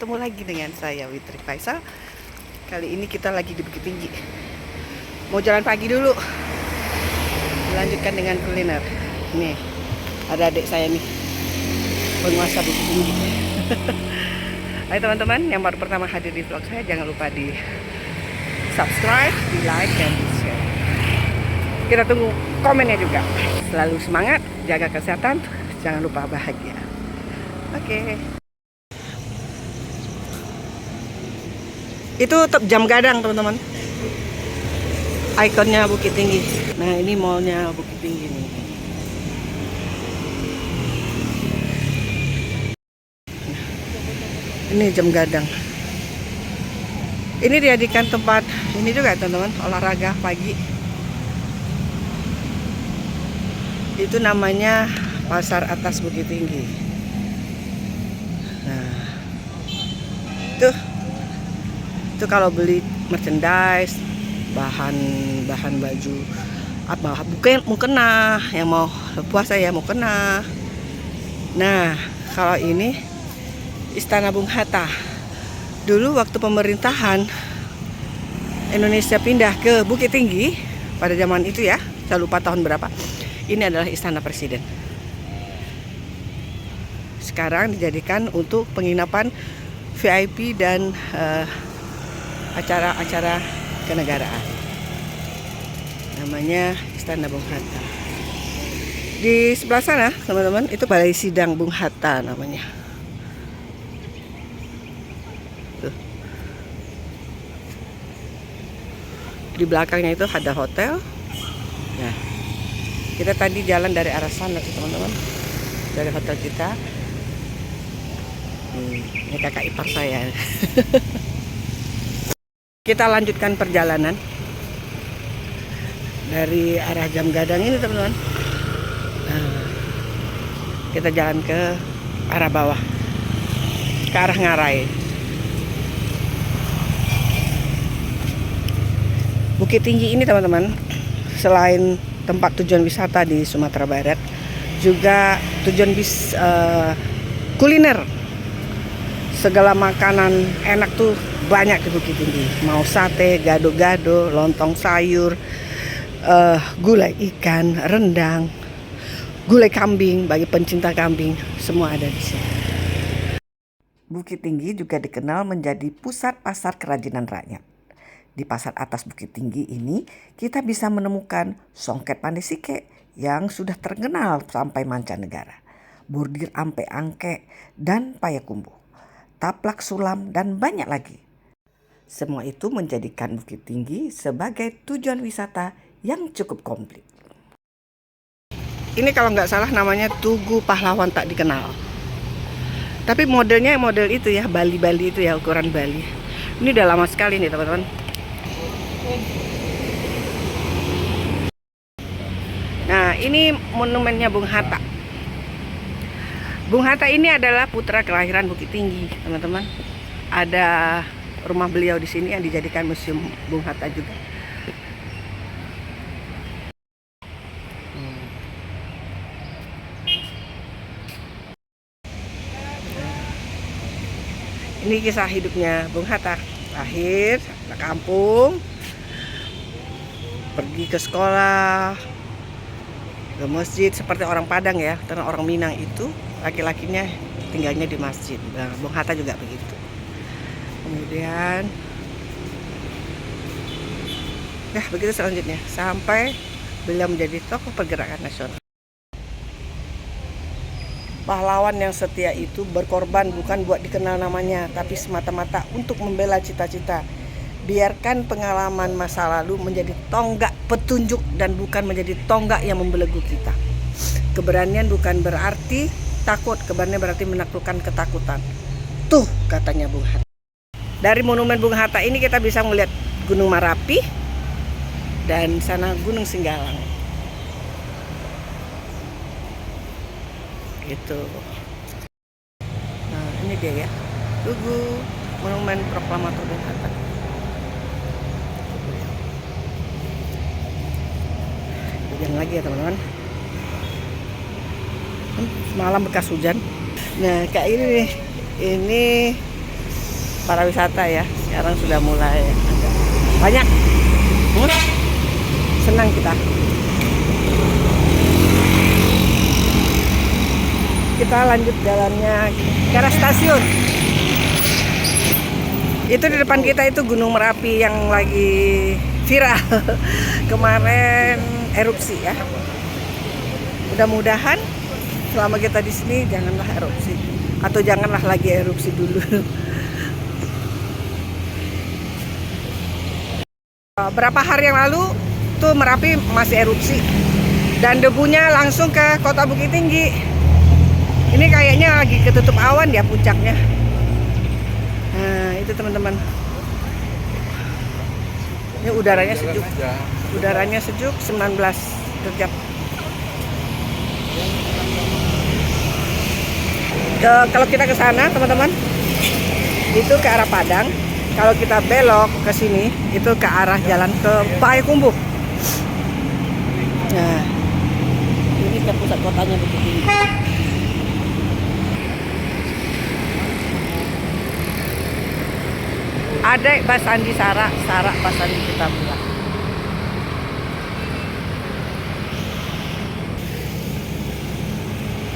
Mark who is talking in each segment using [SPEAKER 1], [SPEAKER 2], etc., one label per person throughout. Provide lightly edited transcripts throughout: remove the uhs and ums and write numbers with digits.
[SPEAKER 1] Ketemu lagi dengan saya Witri Faisal. Kali ini kita lagi di Bukit Tinggi. Mau jalan pagi dulu. Dilanjutkan dengan kuliner. Nih, ada adik saya nih, penguasa Bukit Tinggi. Hai teman-teman yang baru pertama hadir di vlog saya, jangan lupa di subscribe, di like, dan di share. Kita tunggu komennya juga. Selalu semangat, jaga kesehatan, jangan lupa bahagia. Oke. Itu jam gadang teman-teman. Ikonnya Bukit Tinggi. Nah ini mallnya Bukit Tinggi nih. Ini jam gadang. Ini dijadikan tempat ini juga teman-teman, olahraga pagi. Itu namanya Pasar Atas Bukit Tinggi. Nah, itu kalau beli merchandise, bahan baju apa, bukan mukena, yang mau puasa ya mukena. Nah, kalau ini Istana Bung Hatta. Dulu waktu pemerintahan Indonesia pindah ke Bukit Tinggi pada zaman itu ya, saya lupa tahun berapa. Ini adalah Istana Presiden. Sekarang dijadikan untuk penginapan VIP dan acara-acara kenegaraan. Namanya Istana Bung Hatta. Di sebelah sana, teman-teman, itu Balai Sidang Bung Hatta namanya. Tuh. Di belakangnya itu ada hotel. Nah, kita tadi jalan dari arah sana, teman-teman. Dari hotel kita. Ini kakak ipar saya. Kita lanjutkan perjalanan dari arah jam gadang ini teman-teman. Nah, kita jalan ke arah bawah, ke arah Ngarai. Bukit Tinggi ini teman-teman, selain tempat tujuan wisata di Sumatera Barat, juga tujuan kuliner. Segala makanan enak tuh banyak di Bukit Tinggi. Mau sate, gado-gado, lontong sayur, gulai ikan, rendang, gulai kambing bagi pencinta kambing, semua ada di sini. Bukit Tinggi juga dikenal menjadi pusat pasar kerajinan rakyat. Di Pasar Atas Bukit Tinggi ini kita bisa menemukan songket pandai sike yang sudah terkenal sampai mancanegara, bordir ampe angke dan payakumbuh, taplak sulam, dan banyak lagi. Semua itu menjadikan Bukit Tinggi sebagai tujuan wisata yang cukup komplit. Ini kalau nggak salah namanya Tugu Pahlawan Tak Dikenal. Tapi modelnya model itu ya, Bali-Bali itu ya, ukuran Bali. Ini udah lama sekali nih teman-teman. Nah ini monumennya Bung Hatta. Bung Hatta ini adalah putra kelahiran Bukit Tinggi, teman-teman. Ada rumah beliau di sini yang dijadikan museum Bung Hatta juga. Ini kisah hidupnya Bung Hatta. Lahir di kampung, pergi ke sekolah, ke masjid seperti orang Padang ya, karena orang Minang itu laki-lakinya tinggalnya di masjid. Nah, Bung Hatta juga begitu. Kemudian begitu selanjutnya sampai beliau menjadi tokoh pergerakan nasional. Pahlawan yang setia itu berkorban bukan buat dikenal namanya, tapi semata-mata untuk membela cita-cita. Biarkan pengalaman masa lalu menjadi tonggak petunjuk dan bukan menjadi tonggak yang membelenggu kita. Keberanian bukan berarti takut, keberanian berarti menaklukkan ketakutan. Tuh katanya Bung Hatta. Dari monumen Bung Hatta ini kita bisa melihat Gunung Marapi dan sana Gunung Singgalang. Gitu. Nah ini dia ya, Tugu Monumen Proklamator Bung Hatta. Hujan lagi ya teman-teman. Semalam bekas hujan. Nah kayak ini nih, ini para wisata ya. Sekarang sudah mulai ada banyak. Senang kita. Kita lanjut jalannya ke arah stasiun. Itu di depan kita itu Gunung Merapi yang lagi viral kemarin erupsi ya. Mudah-mudahan selama kita di sini janganlah erupsi atau janganlah lagi erupsi dulu. Berapa hari yang lalu tuh Merapi masih erupsi dan debunya langsung ke Kota Bukit Tinggi. Ini kayaknya lagi ketutup awan ya puncaknya. Nah, itu teman-teman. Ini udaranya sejuk. Udaranya sejuk 19 derajat. Kalau kita ke sana, teman-teman, itu ke arah Padang. Kalau kita belok ke sini, itu ke arah jalan ke Payakumbuh. Nah, ini ke pusat kotanya Bukit Tinggi. Ada Basandi Sara Basandi kita pulang.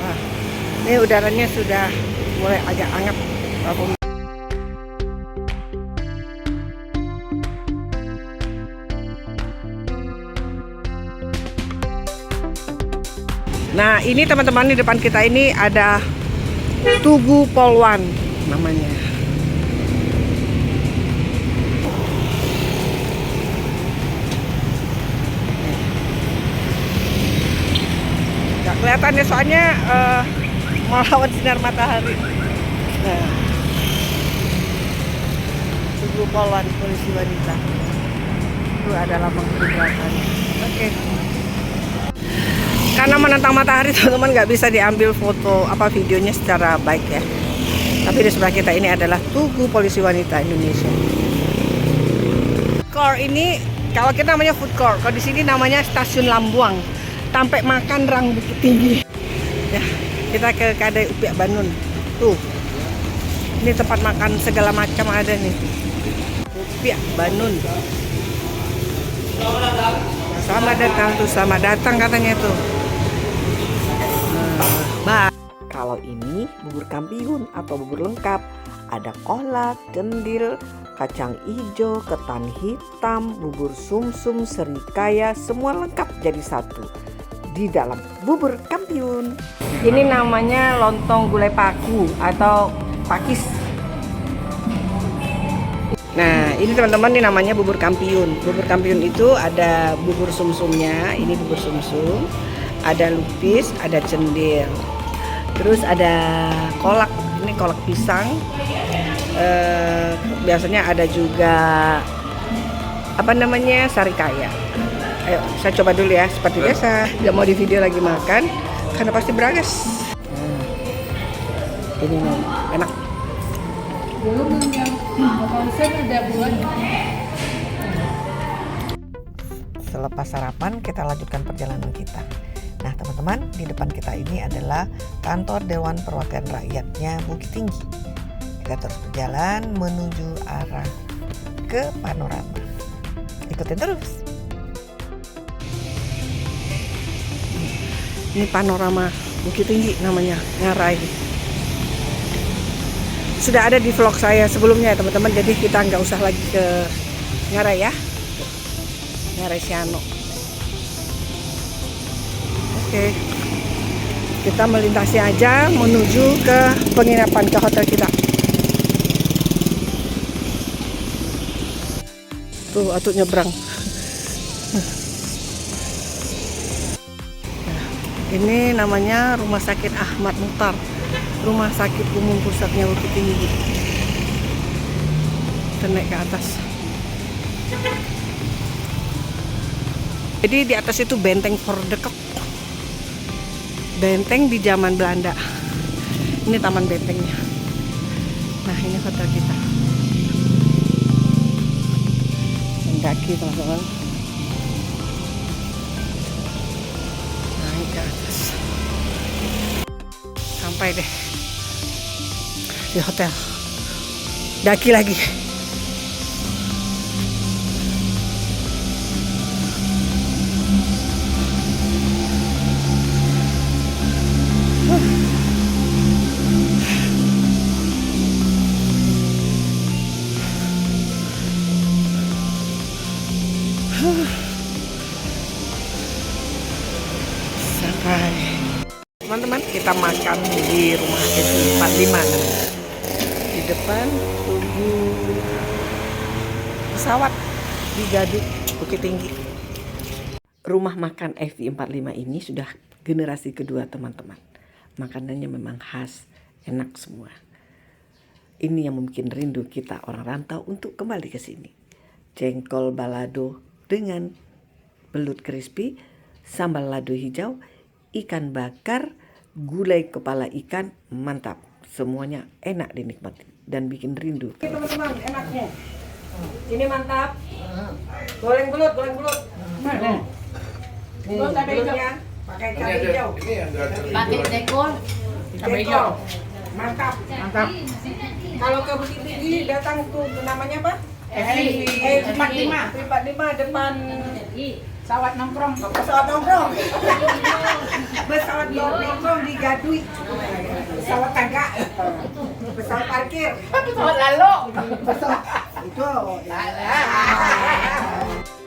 [SPEAKER 1] Nah, ini udaranya sudah mulai agak hangat. Nah, ini teman-teman di depan kita ini ada Tugu Polwan namanya. Kelihatannya soalnya melawan sinar matahari. Nah, Tugu Polwan polisi wanita. Itu ada lambang peringatan. Oke. Karena menentang matahari teman-teman nggak bisa diambil foto apa videonya secara baik ya. Tapi di sebelah kita ini adalah Tugu Polisi Wanita Indonesia. Court ini kalau kita namanya food court, kalau di sini namanya Stasiun Lambuang. Sampai makan rang Bukit Tinggi. Ya, kita ke Kadai Upiak Banun. Tuh. Ini tempat makan segala macam ada nih. Upiak Banun. Selamat datang tuh, selamat datang katanya tuh. Kalau ini bubur kampiun atau bubur lengkap, ada kolak, cendil, kacang hijau, ketan hitam, bubur sumsum, serikaya, semua lengkap jadi satu di dalam bubur kampiun. Ini namanya lontong gulai paku atau pakis. Nah, ini teman-teman ini namanya bubur kampiun. Bubur kampiun itu ada bubur sumsumnya, ini bubur sumsum, ada lupis, ada cendil. Terus ada kolak, ini kolak pisang. Biasanya ada juga apa namanya sarikaya. Ayo saya coba dulu ya, seperti biasa. Tidak mau di video lagi makan, karena pasti beragas. Ini nih, enak.
[SPEAKER 2] Belum yang konsen ada buah.
[SPEAKER 1] Selepas sarapan kita lanjutkan perjalanan kita. Nah teman-teman, di depan kita ini adalah kantor Dewan Perwakilan Rakyatnya Bukit Tinggi. Kita terus berjalan menuju arah ke Panorama. Ikutin terus. Ini Panorama Bukit Tinggi namanya, Ngarai. Sudah ada di vlog saya sebelumnya ya teman-teman, jadi kita nggak usah lagi ke Ngarai ya. Ngarai Siano. Oke, kita melintasi aja menuju ke penginapan, ke hotel kita. Tuh, atuh nyebrang. Ini namanya Rumah Sakit Ahmad Muhtar, Rumah Sakit Umum Pusatnya Bukit Tinggi. Kita naik ke atas. Jadi di atas itu benteng Vordekok. Benteng di zaman Belanda. Ini taman bentengnya. Nah, ini hotel kita. Mendaki teman-teman. Naik ke atas. Sampai deh di hotel. Daki lagi. Sampai. Teman-teman, kita makan di rumah SI45 namanya. Di depan tunggu pesawat di Gaduk, Bukit Tinggi. Rumah makan FI45 ini sudah generasi kedua, teman-teman. Makanannya memang khas, enak semua. Ini yang mungkin rindu kita orang rantau untuk kembali ke sini. Jengkol balado dengan belut crispy, sambal lado hijau, ikan bakar, gulai kepala ikan, mantap. Semuanya enak dinikmati dan bikin rindu. Oke teman-teman, enaknya. Ini mantap. Goreng belut. Nih, belutnya pakai cabai hijau.
[SPEAKER 2] Pakai dekor.
[SPEAKER 1] Cabai hijau. Mantap. Kalau ke Bukit Tinggi datang tuh namanya apa? FI45 depan
[SPEAKER 2] Pesawat nongkrong.
[SPEAKER 1] pesawat nongkrong di Gadui, pesawat tangga, pesawat parkir,
[SPEAKER 2] Pesawat lalu.
[SPEAKER 1] itu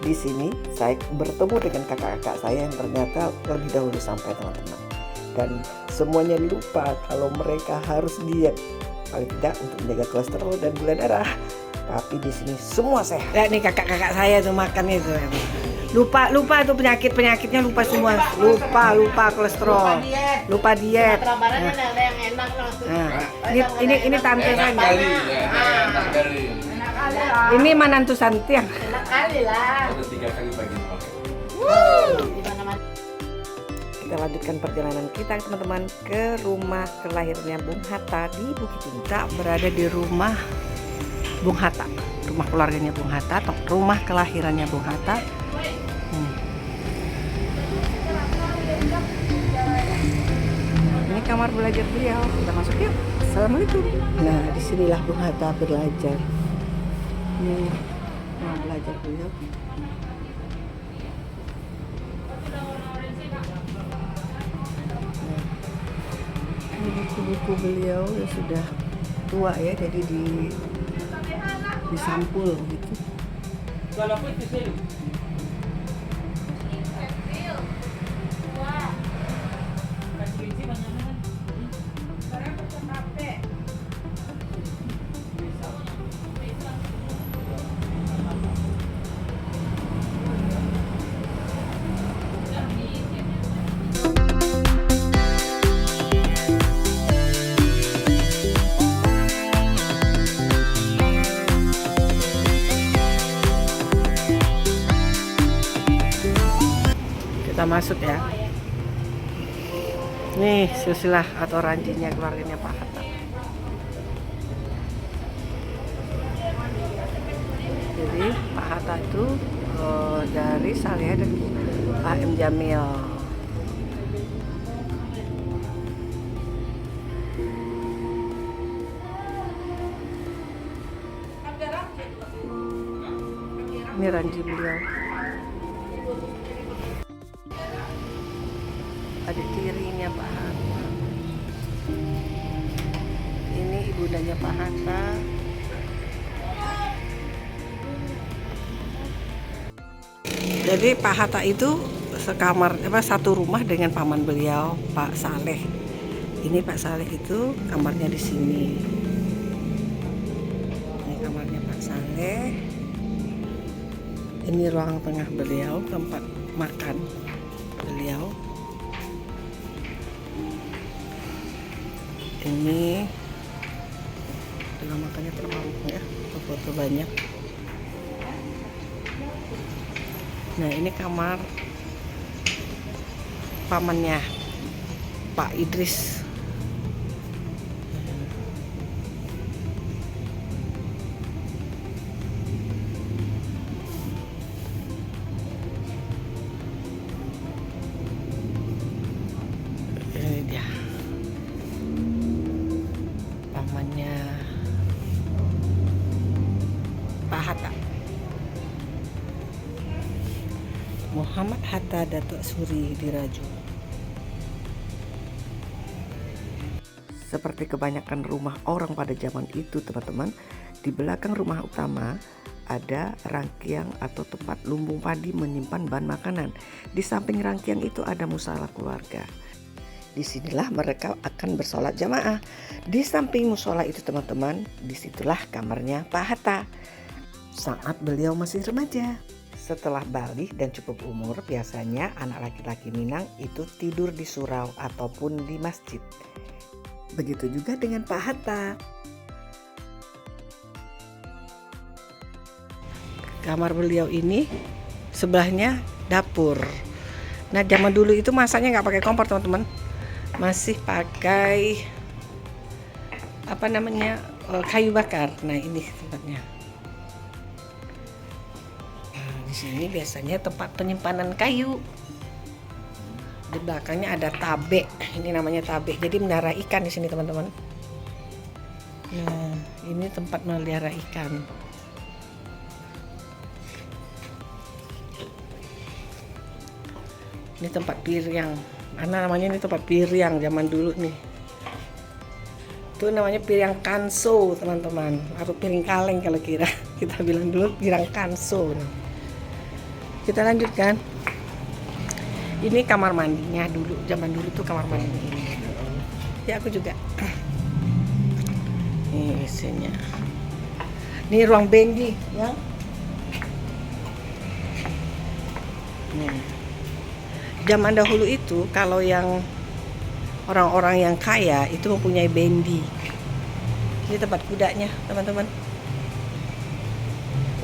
[SPEAKER 1] di sini saya bertemu dengan kakak-kakak saya yang ternyata lebih dahulu sampai, teman-teman, dan semuanya lupa kalau mereka harus diet, paling tidak untuk menjaga kolesterol dan gula darah. Tapi di sini semua sehat. Lihat nih kakak-kakak saya tuh makan itu. Lupa tuh penyakitnya lupa semua. Lupa kolesterol. Lupa diet.
[SPEAKER 2] Lebarannya ada yang enak loh.
[SPEAKER 1] Nah, ini tante saya. Ini manantu Santiang.
[SPEAKER 2] Enak kali lah.
[SPEAKER 3] Ada 3 kali pagi makan.
[SPEAKER 1] Kita lanjutkan perjalanan kita, teman-teman, ke rumah kelahirannya Bung Hatta di Bukit Tinggi. Kita berada di rumah Bung Hatta, rumah keluarganya Bung Hatta, atau rumah kelahirannya Bung Hatta. Ini kamar belajar beliau. Kita masuk yuk. Assalamualaikum. Nah, disinilah Bung Hatta belajar. Ini rumah belajar beliau. Ini buku-buku beliau yang sudah tua ya, jadi disampul gitu. Kita masuk ya. Nih silsilah atau ranjinya keluarganya Pak Hatta. Jadi Pak Hatta itu dari Saleh dan Pak M. Jamil. Ini ranji beliau. Ada tirinya Pak Hatta. Ini ibundanya Pak Hatta. Jadi Pak Hatta itu satu rumah dengan paman beliau Pak Saleh. Ini Pak Saleh itu kamarnya di sini. Ini kamarnya Pak Saleh. Ini ruang tengah beliau, tempat makan beliau. Ini dalam makannya terlalu ya, foto banyak. Nah, ini kamar pamannya Pak Idris. Ini dia pamannya Muhammad Hatta Datuk Suri Diraju. Seperti kebanyakan rumah orang pada zaman itu, teman-teman, di belakang rumah utama ada rangkiang atau tempat lumbung padi menyimpan bahan makanan. Di samping rangkiang itu ada musala keluarga. Disinilah mereka akan bersolat jamaah. Di samping musola itu, teman-teman, disitulah kamarnya Pak Hatta saat beliau masih remaja. Setelah balik dan cukup umur, biasanya anak laki-laki Minang itu tidur di surau ataupun di masjid. Begitu juga dengan Pak Hatta. Kamar beliau ini sebelahnya dapur. Nah, zaman dulu itu masaknya nggak pakai kompor, teman-teman. Masih pakai kayu bakar. Nah, ini tempatnya. Nah, di sini biasanya tempat penyimpanan kayu. Di belakangnya ada tabe. Ini namanya tabe. Jadi menara ikan di sini, teman-teman. Nah, ini tempat melihara ikan. Ini tempat piring. Mana namanya ini tempat piring zaman dulu nih. Itu namanya piring kanso, teman-teman. Atau piring kaleng kalau kita bilang dulu piring kanso. Kita lanjutkan. Ini kamar mandinya dulu. Zaman dulu tuh kamar mandi ini. Ya, aku juga. Ini isinya. Ini ruang bendi, ya. Zaman dahulu itu kalau yang orang-orang yang kaya itu mempunyai bendi. Ini tempat kudanya, teman-teman.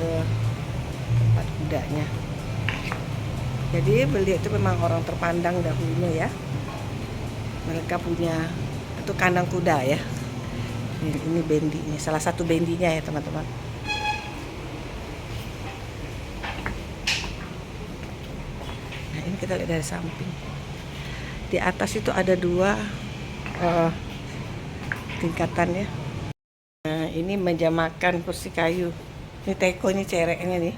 [SPEAKER 1] Tempat kudanya. Jadi beliau itu memang orang terpandang dahulu ya. Mereka punya itu kandang kuda ya. Ini bendi, ini salah satu bendinya ya, teman-teman. Nah, ini kita lihat dari samping. Di atas itu ada dua tingkatan ya. Nah, ini meja makan kursi kayu. Ini teko, ini cereknya nih.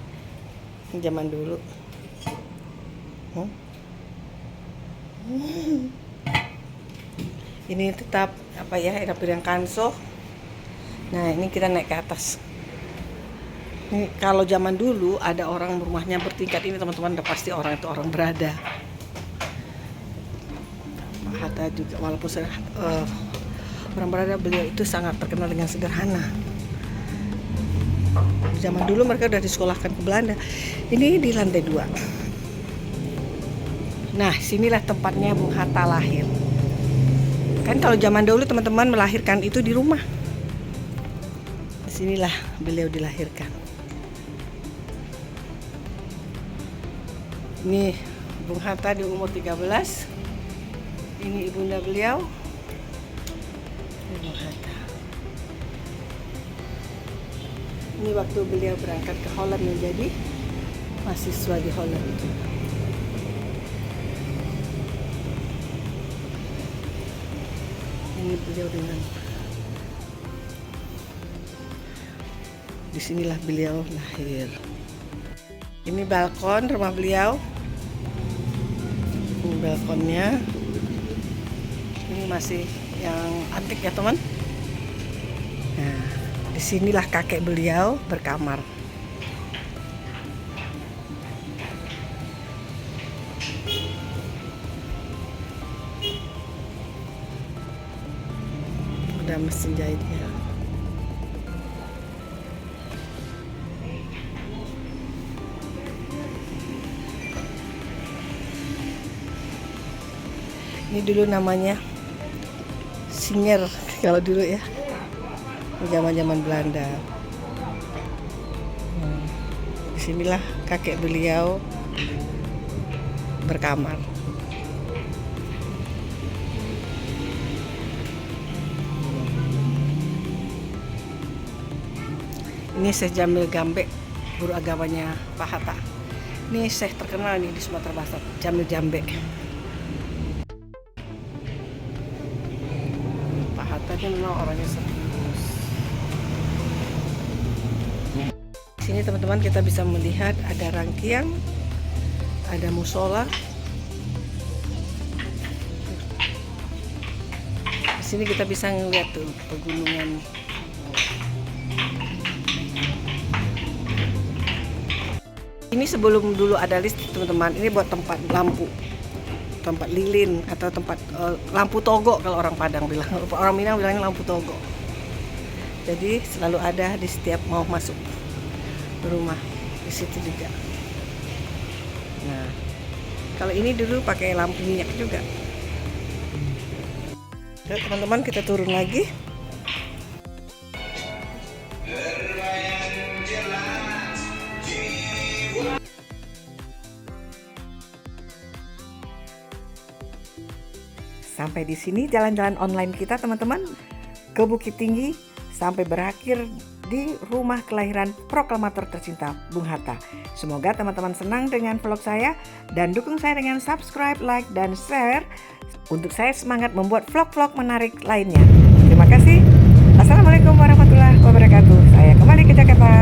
[SPEAKER 1] Ini zaman dulu. Ini tetap ada piring kanso. Nah, ini kita naik ke atas. Ini kalau zaman dulu ada orang rumahnya bertingkat ini, teman-teman, udah pasti orang itu orang berada. Pak Hatta juga walaupun orang berada, beliau itu sangat terkenal dengan sederhana. Di zaman dulu mereka udah disekolahkan ke Belanda. Ini di lantai 2. Nah, sinilah tempatnya Bung Hatta lahir. Kan kalau zaman dahulu teman-teman melahirkan itu di rumah. Disinilah beliau dilahirkan. Ini Bung Hatta di umur 13. Ini ibunda beliau. Ini Bung Hatta. Ini waktu beliau berangkat ke Holland menjadi mahasiswa di Holland itu. Ini beliau dengan disinilah beliau lahir. Ini balkon rumah beliau. Ini balkonnya. Ini masih yang antik ya, teman. Nah, disinilah kakek beliau berkamar. Ada mesin jahitnya. Ini dulu namanya Singer kalau dulu ya, zaman-zaman Belanda. Disinilah kakek beliau berkamar. Ini Syekh Jamil Gambek, guru agamanya Pak Hatta. Ini Syekh terkenal nih di Sumatera Barat, Jamil Gambek. Pak Hatta ini memang orangnya serius. Di sini teman-teman kita bisa melihat ada rangkiang, Ada musola. Di sini kita bisa ngeliat tuh pegunungan. Ini sebelum dulu ada listrik teman-teman, ini buat tempat lampu, tempat lilin atau tempat lampu togo kalau orang Padang bilang, orang Minang bilangnya lampu togo. Jadi selalu ada di setiap mau masuk rumah, di situ juga. Nah, kalau ini dulu pakai lampu minyak juga. Oke, teman-teman, kita turun lagi. Sampai di sini jalan-jalan online kita teman-teman ke Bukit Tinggi sampai berakhir di rumah kelahiran proklamator tercinta Bung Hatta. Semoga teman-teman senang dengan vlog saya dan dukung saya dengan subscribe, like, dan share untuk saya semangat membuat vlog-vlog menarik lainnya. Terima kasih. Assalamualaikum warahmatullahi wabarakatuh. Saya kembali ke Jakarta.